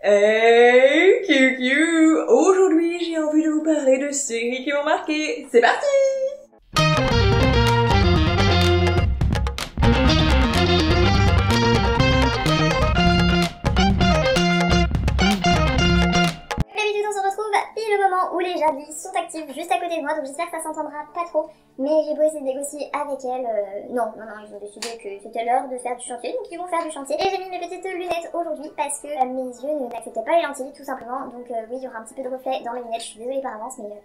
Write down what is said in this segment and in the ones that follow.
Hey, QQ! Aujourd'hui, j'ai envie de vous parler de séries qui m'ont marqué. C'est parti! On se retrouve pile le moment où les jardins sont actifs juste à côté de moi, donc j'espère que ça s'entendra pas trop. Mais j'ai beau essayer de négocier avec elles, non, ils ont décidé que c'était l'heure de faire du chantier, donc ils vont faire du chantier. Et j'ai mis mes petites lunettes aujourd'hui parce que mes yeux n'acceptaient pas les lentilles, tout simplement. Donc oui, il y aura un petit peu de reflet dans mes lunettes, je suis désolée par avance, mais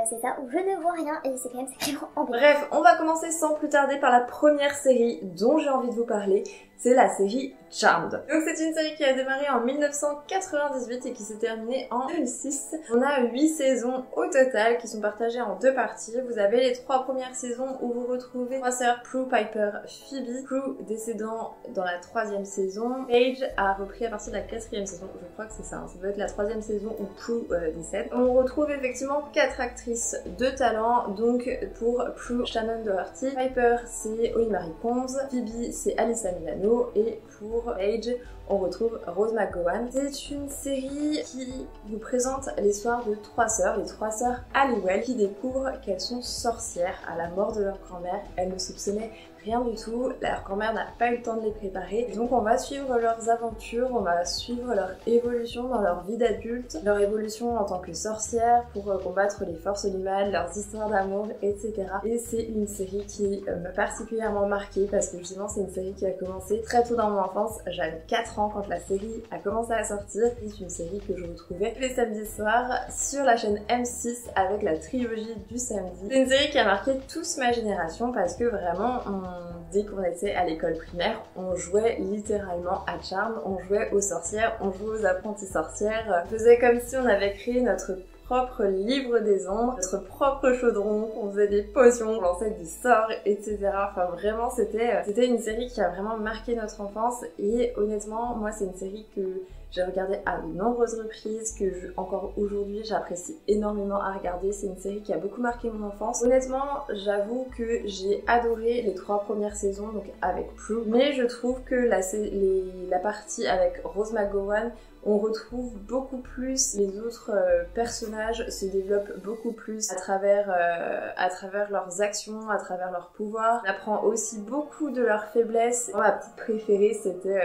c'est ça, où je ne vois rien et c'est quand même sacrément embêtant. Bref, on va commencer sans plus tarder par la première série dont j'ai envie de vous parler. C'est la série Charmed. Donc c'est une série qui a démarré en 1998 et qui s'est terminée en 2006. On a 8 saisons au total qui sont partagées en 2 parties. Vous avez les 3 premières saisons où vous retrouvez 3 sœurs, Prue, Piper, Phoebe. Prue décédant dans la 3e saison. Paige a repris à partir de la 4e saison. Je crois que c'est ça, ça doit être la 3e saison où Prue décède. On retrouve effectivement 4 actrices de talent. Donc pour Prue, Shannon Doherty. Piper, c'est Holly Marie Combs. Phoebe, c'est Alyssa Milano. Et pour Paige, on retrouve Rose McGowan. C'est une série qui vous présente l'histoire de 3 sœurs, les 3 sœurs Halliwell, qui découvrent qu'elles sont sorcières à la mort de leur grand-mère. Elles ne soupçonnaient rien du tout, leur grand-mère n'a pas eu le temps de les préparer. Donc on va suivre leurs aventures, on va suivre leur évolution dans leur vie d'adulte, leur évolution en tant que sorcières pour combattre les forces du mal, leurs histoires d'amour, etc. Et c'est une série qui m'a particulièrement marquée parce que justement c'est une série qui a commencé très tôt dans mon enfance. J'avais 4 ans quand la série a commencé à sortir. C'est une série que je retrouvais tous les samedis soirs sur la chaîne M6 avec la trilogie du samedi. C'est une série qui a marqué toute ma génération parce que vraiment dès qu'on était à l'école primaire, on jouait littéralement à Charmed, on jouait aux sorcières, on jouait aux apprentis sorcières, on faisait comme si on avait créé notre propre livre des ombres, notre propre chaudron, on faisait des potions, on lançait des sorts, etc. Enfin vraiment c'était une série qui a vraiment marqué notre enfance et honnêtement moi c'est une série que j'ai regardé à de nombreuses reprises, que encore aujourd'hui j'apprécie énormément à regarder. C'est une série qui a beaucoup marqué mon enfance. Honnêtement, j'avoue que j'ai adoré les 3 premières saisons, donc avec Prue, mais je trouve que la partie avec Rose McGowan, on retrouve beaucoup plus les autres personnages se développent beaucoup plus à travers leurs actions, à travers leurs pouvoirs. On apprend aussi beaucoup de leurs faiblesses. Ma petite préférée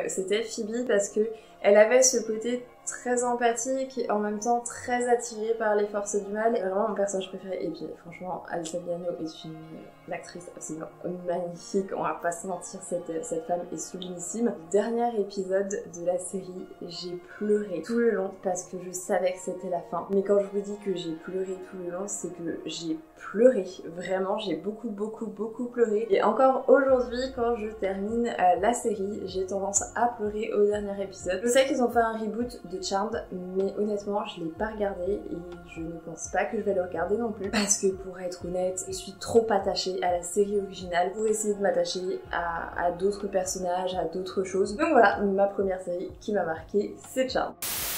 c'était Phoebe parce que elle avait ce côté très empathique et en même temps très attirée par les forces du mal. Vraiment mon personnage préféré. Et puis franchement, Alyssa Milano est une actrice absolument magnifique. On va pas se mentir, cette femme est sublimissime. Dernier épisode de la série, j'ai pleuré tout le long parce que je savais que c'était la fin. Mais quand je vous dis que j'ai pleuré tout le long, c'est que j'ai pleuré. Vraiment, j'ai beaucoup pleuré. Et encore aujourd'hui, quand je termine la série, j'ai tendance à pleurer au dernier épisode. Je sais qu'ils ont fait un reboot de Charmed, mais honnêtement, je l'ai pas regardé et je ne pense pas que je vais le regarder non plus. Parce que pour être honnête, je suis trop attachée à la série originale pour essayer de m'attacher à d'autres personnages, à d'autres choses. Donc voilà, ma première série qui m'a marquée, c'est Charmed.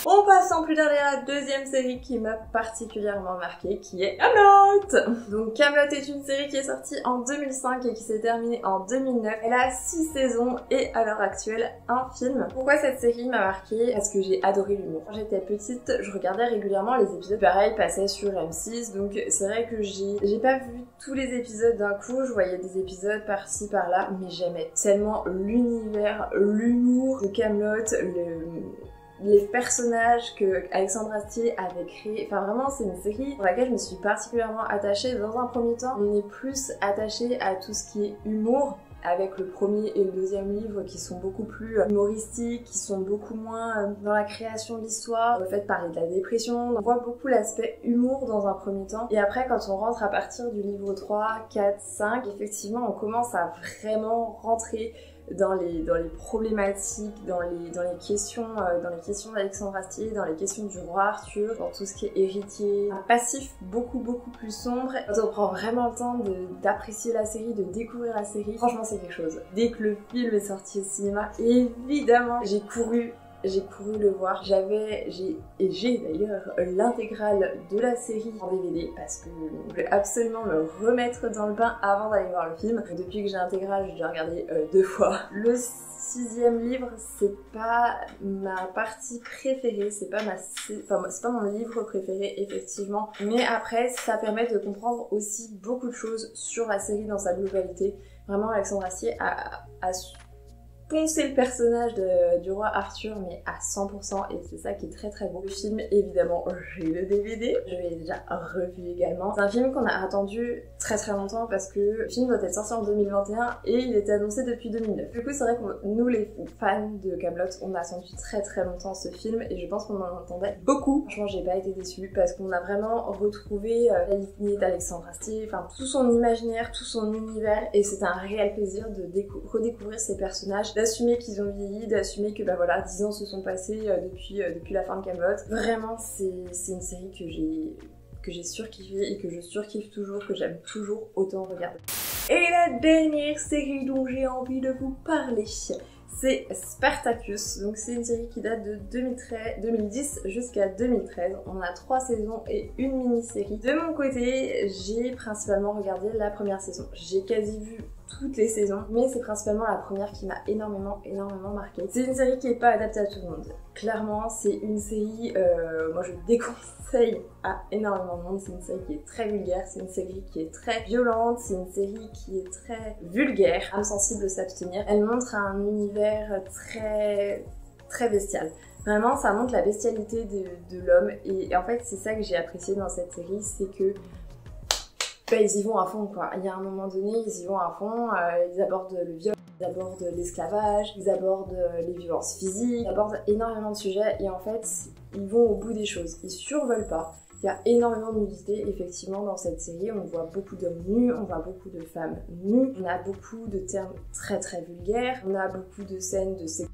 On passe sans plus tarder à la deuxième série qui m'a particulièrement marquée, qui est Kaamelott. Donc Kaamelott est une série qui est sortie en 2005 et qui s'est terminée en 2009. Elle a 6 saisons et à l'heure actuelle un film. Pourquoi cette série m'a marquée? Parce que j'ai adoré l'humour. Quand j'étais petite, je regardais régulièrement les épisodes. Pareil, passaient sur M6, donc c'est vrai que j'ai pas vu tous les épisodes d'un coup. Je voyais des épisodes par-ci par-là, mais j'aimais tellement l'univers, l'humour de Kaamelott, les personnages que Alexandre Astier avait créés. Enfin vraiment c'est une série pour laquelle je me suis particulièrement attachée. Dans un premier temps, on est plus attaché à tout ce qui est humour, avec le premier et le deuxième livre qui sont beaucoup plus humoristiques, qui sont beaucoup moins dans la création de l'histoire, le fait de parler de la dépression. On voit beaucoup l'aspect humour dans un premier temps. Et après, quand on rentre à partir du livre 3, 4, 5, effectivement, on commence à vraiment rentrer dans les problématiques, dans les questions d'Alexandre Astier, dans les questions du roi Arthur, dans tout ce qui est héritier, un passif beaucoup plus sombre. Quand on prend vraiment le temps d'apprécier la série, de découvrir la série, franchement c'est quelque chose. Dès que le film est sorti au cinéma, évidemment j'ai couru j'ai couru le voir. J'ai d'ailleurs l'intégrale de la série en DVD parce que je voulais absolument me remettre dans le bain avant d'aller voir le film. Depuis que j'ai l'intégrale, j'ai déjà regardé 2 fois. Le 6e livre, c'est pas ma partie préférée, c'est pas mon livre préféré effectivement, mais après ça permet de comprendre aussi beaucoup de choses sur la série dans sa globalité. Vraiment, Alexandre Astier a poncer le personnage du roi Arthur mais à 100% et c'est ça qui est très très beau. Le film, évidemment, j'ai le DVD, je l'ai déjà revu également. C'est un film qu'on a attendu très très longtemps parce que le film doit être sorti en 2021 et il était annoncé depuis 2009. Du coup c'est vrai que nous les fans de Kaamelott, on a attendu très très longtemps ce film et je pense qu'on en attendait beaucoup. Franchement j'ai pas été déçue parce qu'on a vraiment retrouvé la lignée d'Alexandre Astier, enfin tout son imaginaire, tout son univers et c'est un réel plaisir de redécouvrir ces personnages, d'assumer qu'ils ont vieilli, d'assumer que bah voilà 10 ans se sont passés depuis la fin de Kaamelott. Vraiment c'est une série que j'ai surkiffé et que je surkiffe toujours, que j'aime toujours autant regarder. Et la dernière série dont j'ai envie de vous parler, c'est Spartacus. Donc c'est une série qui date de 2010 jusqu'à 2013. On a 3 saisons et une mini-série. De mon côté, j'ai principalement regardé la première saison. J'ai quasi vu toutes les saisons, mais c'est principalement la première qui m'a énormément marqué. C'est une série qui n'est pas adaptée à tout le monde. Clairement, c'est une série, moi je déconseille à énormément de monde. C'est une série qui est très vulgaire, c'est une série qui est très violente, c'est une série qui est très vulgaire. Âme sensible s'abstenir. Elle montre un univers très bestial. Vraiment, ça montre la bestialité de l'homme et en fait, c'est ça que j'ai apprécié dans cette série, c'est que bah, ils y vont à fond quoi. Il y a un moment donné, ils y vont à fond, ils abordent le viol, ils abordent l'esclavage, ils abordent les violences physiques, ils abordent énormément de sujets et en fait, ils vont au bout des choses. Ils survolent pas. Il y a énormément de nudité effectivement dans cette série. On voit beaucoup d'hommes nus, on voit beaucoup de femmes nues, on a beaucoup de termes très très vulgaires, on a beaucoup de scènes de sexe.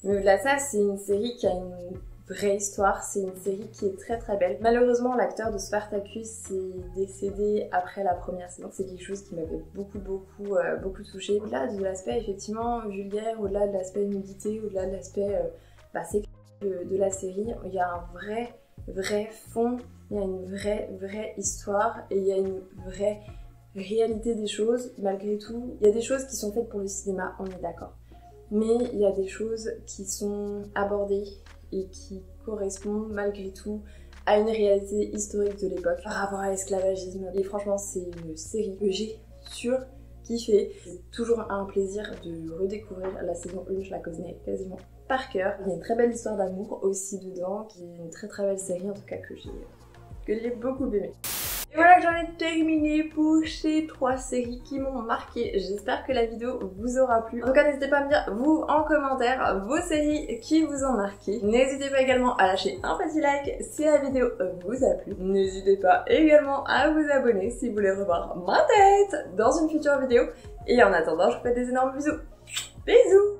Mais là ça, c'est une série qui a une vraie histoire, c'est une série qui est très très belle. Malheureusement, l'acteur de Spartacus s'est décédé après la première saison. C'est quelque chose qui m'avait beaucoup touchée. Au-delà de l'aspect effectivement vulgaire, au-delà de l'aspect nudité, au-delà de l'aspect de la série, il y a un vrai fond, il y a une vraie histoire et il y a une vraie réalité des choses. Malgré tout, il y a des choses qui sont faites pour le cinéma, on est d'accord. Mais il y a des choses qui sont abordées et qui correspondent malgré tout à une réalité historique de l'époque par rapport à l'esclavagisme. Et franchement, c'est une série que j'ai surkiffée. C'est toujours un plaisir de redécouvrir la saison 1, je la connais quasiment par cœur. Il y a une très belle histoire d'amour aussi dedans, qui est une très belle série en tout cas que j'ai beaucoup aimée. Et voilà, j'en ai terminé pour ces 3 séries qui m'ont marqué. J'espère que la vidéo vous aura plu. En tout cas, n'hésitez pas à me dire, vous, en commentaire, vos séries qui vous ont marqué. N'hésitez pas également à lâcher un petit like si la vidéo vous a plu. N'hésitez pas également à vous abonner si vous voulez revoir ma tête dans une future vidéo. Et en attendant, je vous fais des énormes bisous. Bisous!